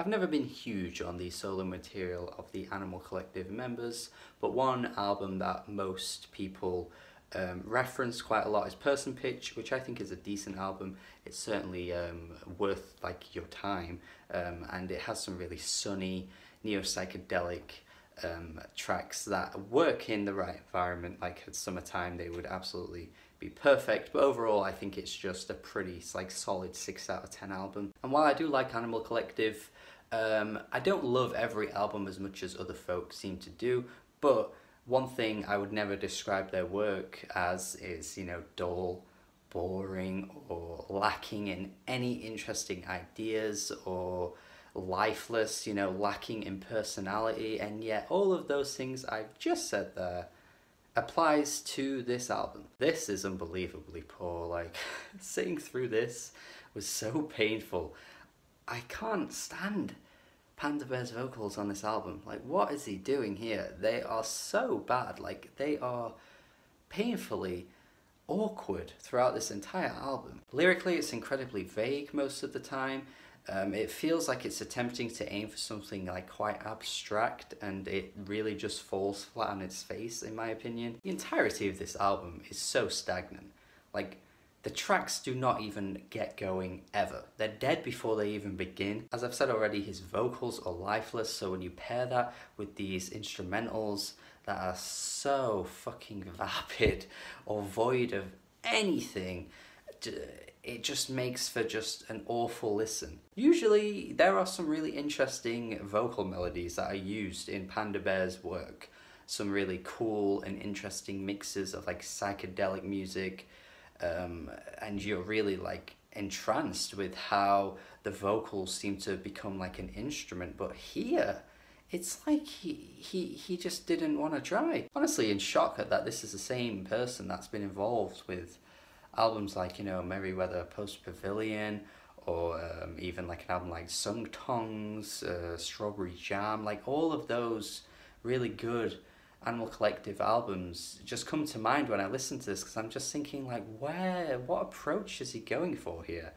I've never been huge on the solo material of the Animal Collective members, but one album that most people reference quite a lot is Person Pitch, which I think is a decent album. It's certainly worth like your time, and it has some really sunny, neo-psychedelic tracks that work in the right environment. Like at summertime they would absolutely be perfect, but overall I think it's just a pretty like solid 6 out of 10 album. And while I do like Animal Collective, I don't love every album as much as other folks seem to do, but one thing I would never describe their work as is, you know, dull, boring, or lacking in any interesting ideas, or lifeless, you know, lacking in personality. And yet all of those things I've just said there applies to this album. This is unbelievably poor. Like, sitting through this was so painful. I can't stand Panda Bear's vocals on this album. Like, what is he doing here? They are so bad. Like, they are painfully awkward throughout this entire album. Lyrically, it's incredibly vague most of the time. It feels like it's attempting to aim for something like quite abstract, and it really just falls flat on its face, in my opinion. The entirety of this album is so stagnant. Like, the tracks do not even get going ever. They're dead before they even begin. As I've said already, his vocals are lifeless, so when you pair that with these instrumentals that are so fucking vapid or void of anything, it just makes for just an awful listen. Usually there are some really interesting vocal melodies that are used in Panda Bear's work. Some really cool and interesting mixes of like psychedelic music, and you're really like entranced with how the vocals seem to become like an instrument. But here, it's like he just didn't want to try. Honestly, in shock at that this is the same person that's been involved with albums like, you know, Merryweather Post Pavilion, or even like an album like Sung Tongs, Strawberry Jam. Like, all of those really good Animal Collective albums just come to mind when I listen to this, because I'm just thinking like, what approach is he going for here?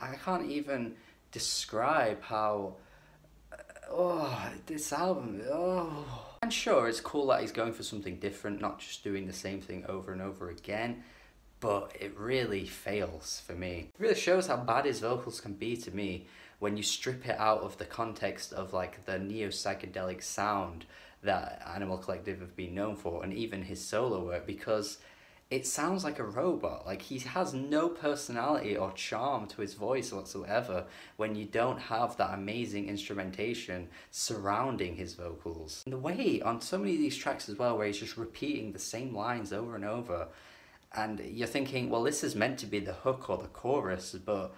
I can't even describe how, this album, And sure, it's cool that he's going for something different, not just doing the same thing over and over again, but it really fails for me. It really shows how bad his vocals can be to me when you strip it out of the context of like the neo-psychedelic sound that Animal Collective have been known for, and even his solo work, because it sounds like a robot. Like, he has no personality or charm to his voice whatsoever when you don't have that amazing instrumentation surrounding his vocals. And the way on so many of these tracks as well, where he's just repeating the same lines over and over, and you're thinking, well, this is meant to be the hook or the chorus, but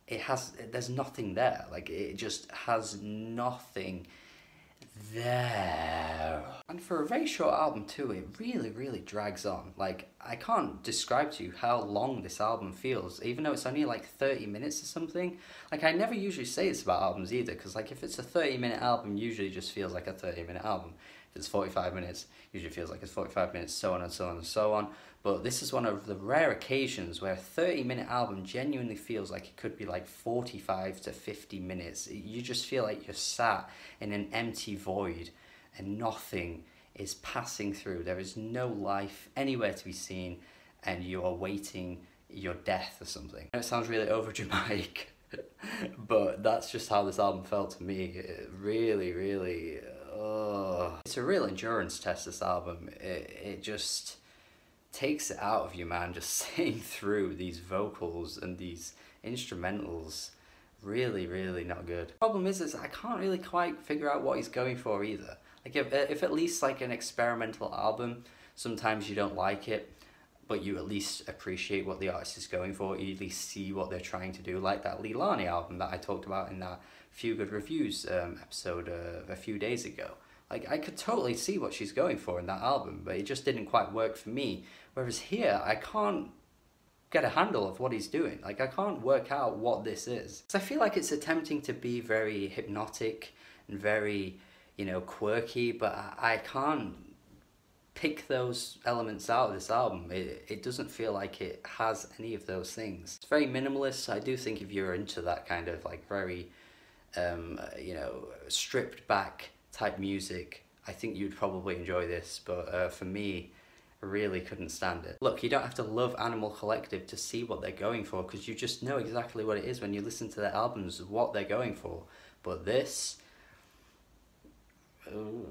there's nothing there. Like, it just has nothing there. And for a very short album too, it really drags on. Like, I can't describe to you how long this album feels, even though it's only like 30 minutes or something. Like, I never usually say this about albums either, because like, if it's a 30-minute album, usually it just feels like a 30-minute album. If it's 45 minutes, usually feels like it's 45 minutes, so on and so on and so on. But this is one of the rare occasions where a 30-minute album genuinely feels like it could be like 45 to 50 minutes. You just feel like you're sat in an empty void and nothing is passing through. There is no life anywhere to be seen, and you are waiting your death or something. It sounds really overdramatic, but that's just how this album felt to me. It really, it's a real endurance test, this album. It just takes it out of you, man, just sitting through these vocals and these instrumentals. Really not good. Problem is I can't really quite figure out what he's going for either. Like, if at least like an experimental album, sometimes you don't like it, but you at least appreciate what the artist is going for. You at least see what they're trying to do, like that Leilani album that I talked about in that Few Good Reviews episode a few days ago. Like, I could totally see what she's going for in that album, but it just didn't quite work for me. Whereas here, I can't get a handle of what he's doing. Like, I can't work out what this is. So I feel like it's attempting to be very hypnotic and very, you know, quirky, but I can't pick those elements out of this album. It doesn't feel like it has any of those things. It's very minimalist. I do think if you're into that kind of like very you know, stripped back type music, I think you'd probably enjoy this, but for me, I really couldn't stand it. Look, you don't have to love Animal Collective to see what they're going for, because you just know exactly what it is when you listen to their albums, what they're going for. But this, I'm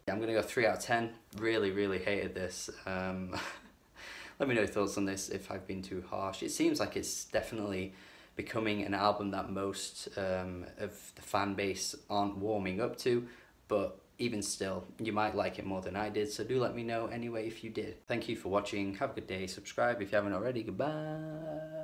gonna go 3 out of 10. Really hated this. Let me know your thoughts on this if I've been too harsh. It seems like it's definitely becoming an album that most of the fan base aren't warming up to, but even still, you might like it more than I did, so do let me know anyway if you did. Thank you for watching, have a good day, subscribe if you haven't already, goodbye!